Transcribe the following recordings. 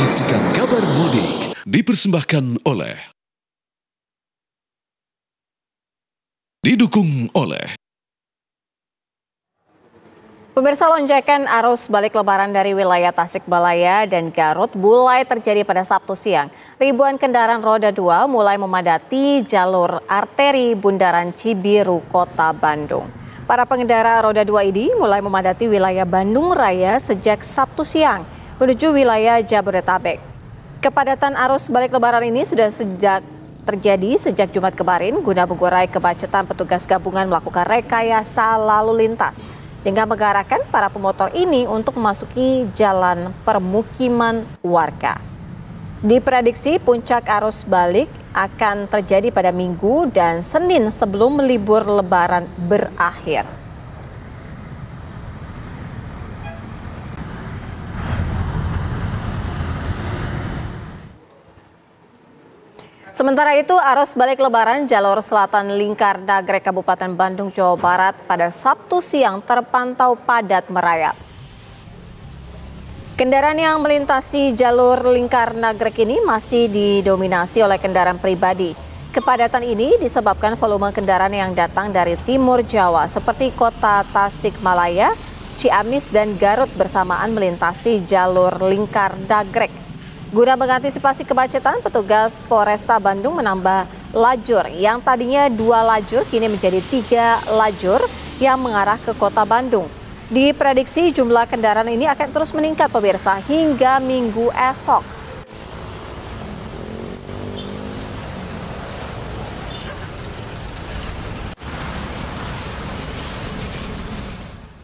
menyaksikan kabar mudik dipersembahkan oleh didukung oleh pemirsa. Lonjakan arus balik lebaran dari wilayah Tasikmalaya dan Garut mulai terjadi pada Sabtu siang. Ribuan kendaraan roda 2 mulai memadati jalur arteri Bundaran Cibiru, Kota Bandung. Para pengendara roda 2 ini mulai memadati wilayah Bandung Raya sejak Sabtu siang menuju wilayah Jabodetabek. Kepadatan arus balik lebaran ini sudah terjadi sejak Jumat kemarin guna mengurai kemacetan. Petugas gabungan melakukan rekayasa lalu lintas dengan mengarahkan para pemotor ini untuk memasuki jalan permukiman warga. Diprediksi puncak arus balik akan terjadi pada Minggu dan Senin sebelum libur lebaran berakhir. Sementara itu, arus balik lebaran jalur selatan Lingkar Nagrek Kabupaten Bandung, Jawa Barat pada Sabtu siang terpantau padat merayap. Kendaraan yang melintasi jalur Lingkar Nagrek ini masih didominasi oleh kendaraan pribadi. Kepadatan ini disebabkan volume kendaraan yang datang dari timur Jawa seperti kota Tasikmalaya, Ciamis, dan Garut bersamaan melintasi jalur Lingkar Nagrek. Guna mengantisipasi kemacetan, petugas Polresta Bandung menambah lajur yang tadinya 2 lajur kini menjadi 3 lajur yang mengarah ke kota Bandung. Diprediksi jumlah kendaraan ini akan terus meningkat pemirsa hingga Minggu esok.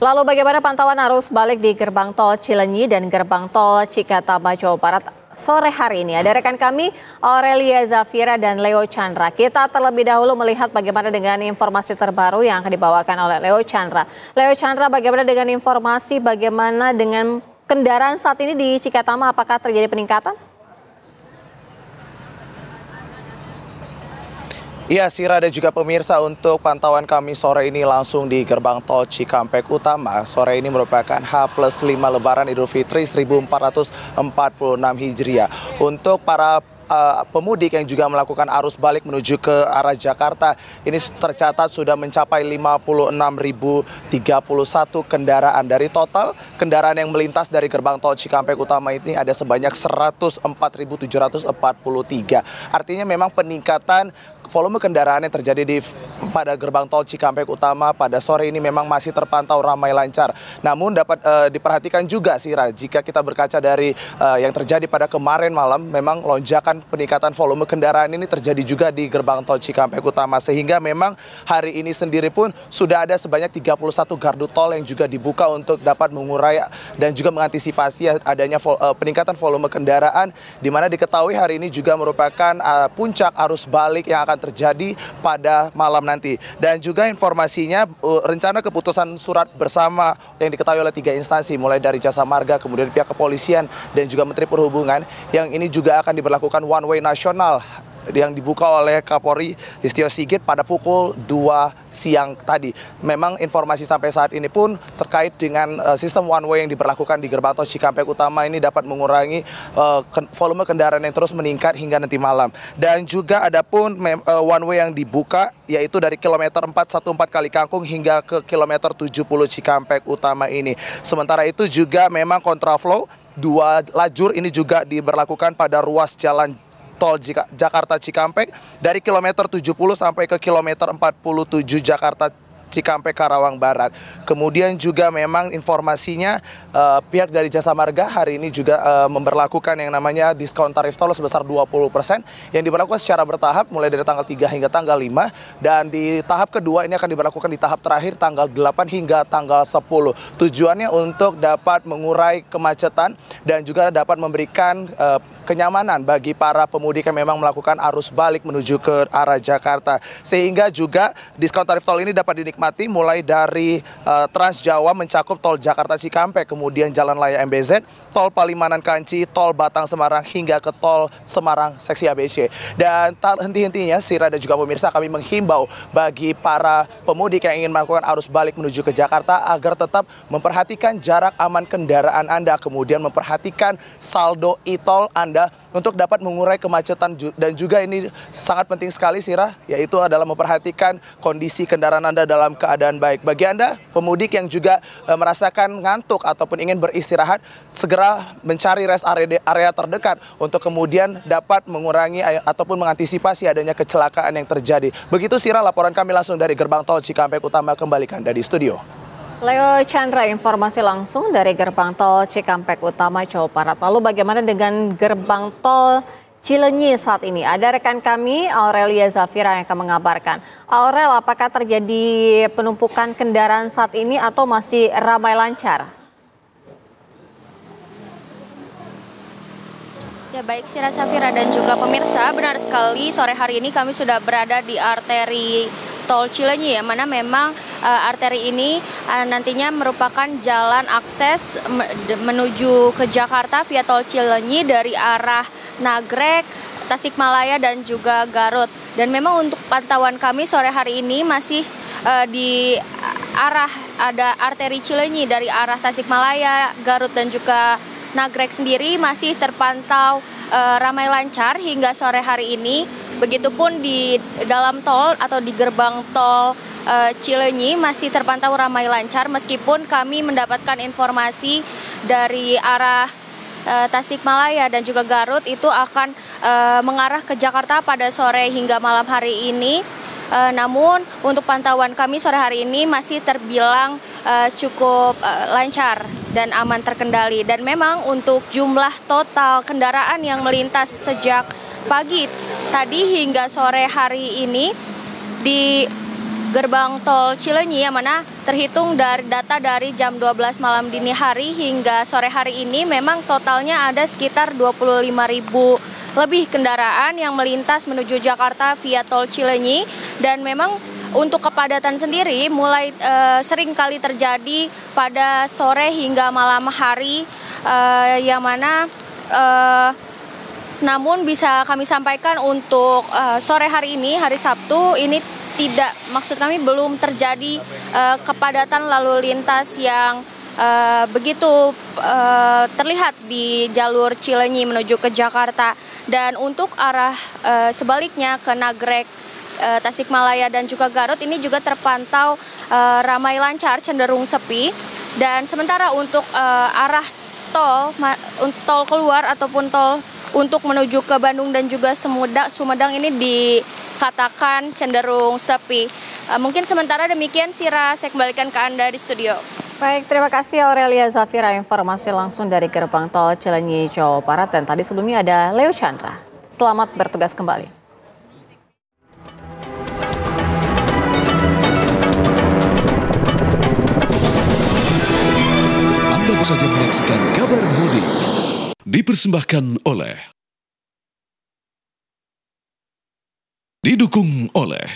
Lalu bagaimana pantauan arus balik di gerbang tol Cilenyi dan gerbang tol Cikatama, Jawa Barat sore hari ini? Ada rekan kami Aurelia Zafira dan Leo Chandra. Kita terlebih dahulu melihat bagaimana dengan informasi terbaru yang akan dibawakan oleh Leo Chandra. Leo Chandra, bagaimana dengan informasi bagaimana dengan kendaraan saat ini di Cikatama, apakah terjadi peningkatan? Iya, Sira dan juga pemirsa, untuk pantauan kami sore ini langsung di gerbang tol Cikampek Utama. Sore ini merupakan H+5 Lebaran Idul Fitri 1446 Hijriah. Untuk para pemudik yang juga melakukan arus balik menuju ke arah Jakarta, ini tercatat sudah mencapai 56.031 kendaraan. Dari total kendaraan yang melintas dari gerbang tol Cikampek Utama ini ada sebanyak 104.743. Artinya memang peningkatan volume kendaraan yang terjadi pada gerbang tol Cikampek Utama pada sore ini memang masih terpantau ramai lancar. Namun dapat diperhatikan juga, Sira, jika kita berkaca dari yang terjadi pada kemarin malam, memang lonjakan peningkatan volume kendaraan ini terjadi juga di gerbang tol Cikampek Utama, sehingga memang hari ini sendiri pun sudah ada sebanyak 31 gardu tol yang juga dibuka untuk dapat mengurai dan juga mengantisipasi adanya peningkatan volume kendaraan, di mana diketahui hari ini juga merupakan puncak arus balik yang akan terjadi pada malam nanti. Dan juga informasinya, rencana keputusan surat bersama yang diketahui oleh 3 instansi, mulai dari Jasa Marga, kemudian pihak kepolisian, dan juga Menteri Perhubungan, yang ini juga akan diberlakukan one way nasional yang dibuka oleh Kapolri Listio Sigit pada pukul 2 siang tadi. Memang informasi sampai saat ini pun terkait dengan sistem one way yang diberlakukan di gerbang tol Cikampek Utama ini dapat mengurangi volume kendaraan yang terus meningkat hingga nanti malam. Dan juga ada pun one way yang dibuka, yaitu dari kilometer 414 Kali Kangkung hingga ke kilometer 70 Cikampek Utama ini. Sementara itu juga memang kontraflow 2 lajur ini juga diberlakukan pada ruas jalan tol Jakarta Cikampek dari kilometer 70 sampai ke kilometer 47 Jakarta Cikampek Karawang Barat. Kemudian juga memang informasinya pihak dari Jasa Marga hari ini juga memberlakukan yang namanya diskon tarif tol sebesar 20% yang diberlakukan secara bertahap mulai dari tanggal 3 hingga tanggal 5, dan di tahap kedua ini akan diberlakukan di tahap terakhir tanggal 8 hingga tanggal 10. Tujuannya untuk dapat mengurai kemacetan dan juga dapat memberikan kenyamanan bagi para pemudik yang memang melakukan arus balik menuju ke arah Jakarta. Sehingga juga diskon tarif tol ini dapat dinikmati mulai dari Trans Jawa mencakup tol Jakarta Cikampek, kemudian Jalan Raya MBZ, tol Palimanan Kanci, tol Batang Semarang hingga ke tol Semarang seksi ABC. Dan tak henti-hentinya Sira dan juga pemirsa, kami menghimbau bagi para pemudik yang ingin melakukan arus balik menuju ke Jakarta agar tetap memperhatikan jarak aman kendaraan Anda, kemudian memperhatikan saldo e-tol Anda untuk dapat mengurai kemacetan, dan juga ini sangat penting sekali Sira, yaitu adalah memperhatikan kondisi kendaraan Anda dalam keadaan baik. Bagi Anda pemudik yang juga merasakan ngantuk ataupun ingin beristirahat, segera mencari rest area terdekat untuk kemudian dapat mengurangi ataupun mengantisipasi adanya kecelakaan yang terjadi. Begitu Sira, laporan kami langsung dari Gerbang Tol Cikampek Utama, kembalikan dari studio. Leo Chandra, informasi langsung dari Gerbang Tol Cikampek Utama, Jawa Barat. Lalu bagaimana dengan Gerbang Tol Cileunyi saat ini? Ada rekan kami, Aurelia Zafira, yang akan mengabarkan. Aurel, apakah terjadi penumpukan kendaraan saat ini atau masih ramai lancar? Ya baik, Sira Safira dan juga pemirsa, benar sekali sore hari ini kami sudah berada di arteri Tol Cileunyi, ya, mana memang arteri ini nantinya merupakan jalan akses menuju ke Jakarta via Tol Cileunyi dari arah Nagrek, Tasikmalaya dan juga Garut. Dan memang untuk pantauan kami sore hari ini masih di arah ada arteri Cileunyi dari arah Tasikmalaya, Garut dan juga Nagrek sendiri masih terpantau ramai lancar hingga sore hari ini. Begitupun di dalam tol atau di gerbang tol Cileunyi masih terpantau ramai lancar, meskipun kami mendapatkan informasi dari arah Tasikmalaya dan juga Garut itu akan mengarah ke Jakarta pada sore hingga malam hari ini. Namun untuk pantauan kami sore hari ini masih terbilang cukup lancar dan aman terkendali. Dan memang untuk jumlah total kendaraan yang melintas sejak pagi tadi hingga sore hari ini di gerbang tol Cileunyi, yang mana terhitung dari data dari jam 12 malam dini hari hingga sore hari ini memang totalnya ada sekitar 25.000 lebih kendaraan yang melintas menuju Jakarta via tol Cileunyi. Dan memang untuk kepadatan sendiri mulai sering kali terjadi pada sore hingga malam hari, yang mana namun bisa kami sampaikan untuk sore hari ini, hari Sabtu, ini tidak, maksud kami belum terjadi kepadatan lalu lintas yang begitu terlihat di jalur Cileunyi menuju ke Jakarta. Dan untuk arah sebaliknya ke Nagrek, Tasikmalaya dan juga Garut ini juga terpantau ramai lancar, cenderung sepi. Dan sementara untuk arah tol keluar ataupun tol untuk menuju ke Bandung dan juga Sumedang ini dikatakan cenderung sepi. Mungkin sementara demikian, Sira, saya kembalikan ke Anda di studio. Baik, terima kasih Aurelia Zafira, informasi langsung dari Gerbang Tol Cileunyi, Jawa Barat. Dan tadi sebelumnya ada Leo Chandra. Selamat bertugas kembali. Anda baru saja menyaksikan Kabar Mudik. Dipersembahkan oleh, didukung oleh